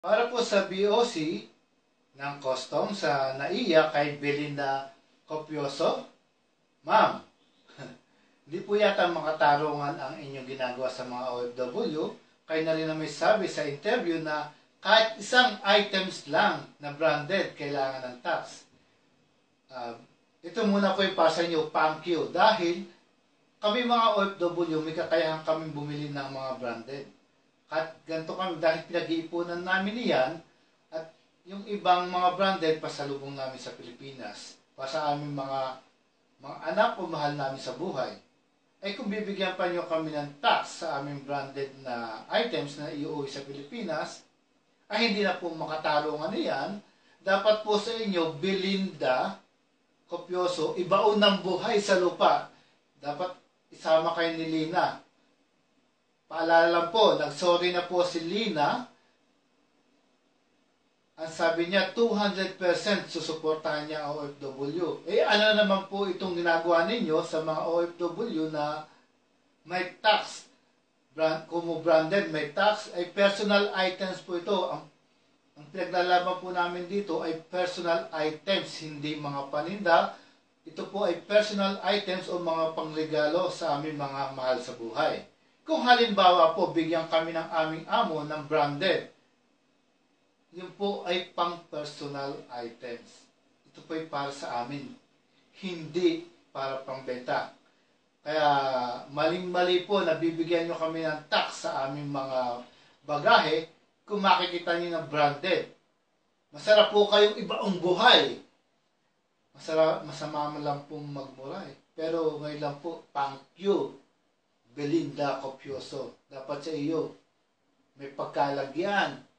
Para po sa BOC ng custom sa NAIA kay Belinda Copioso, Ma'am, hindi po yata makatarungan ang inyong ginagawa sa mga OFW. Kayo na rin na may sabi sa interview na kahit isang items lang na branded kailangan ng tax. Ito muna po yung para sa inyo, thank you. Dahil kami mga OFW, may kakayahan kami bumili ng mga branded. At ganito kami, dahil pinag-iipunan namin iyan, at yung ibang mga branded, pasalubong namin sa Pilipinas. Para sa aming mga anak o mahal namin sa buhay. Ay kung bibigyan pa nyo kami ng tax sa aming branded na items na iuwi sa Pilipinas, ay hindi na po makatarungan iyan. Dapat po sa inyo, Belinda Copioso, ibaon ng buhay sa lupa. Dapat isama kayo ni Lina. Paalala lang po, nag-sorry na po si Lina. Ang sabi niya, 200% susuportahan niya ang OFW. Eh ano naman po itong ginagawa ninyo sa mga OFW na may tax? Kung branded, may tax, ay personal items po ito. Ang pinaglalaban po namin dito ay personal items, hindi mga paninda. Ito po ay personal items o mga pangregalo sa aming mga mahal sa buhay. Kung halimbawa po, bigyan kami ng aming amo ng branded, yun po ay pang-personal items. Ito po ay para sa amin, hindi para pangbenta. Kaya maling-mali po na bibigyan nyo kami ng tax sa aming mga bagahe kung makikita nyo ng branded. Masarap po kayong ibaong buhay. Masama lang pong magmura eh. Pero ngayon lang po, thank you, Belinda Copioso. Dapat sa iyo, may pagkalagyan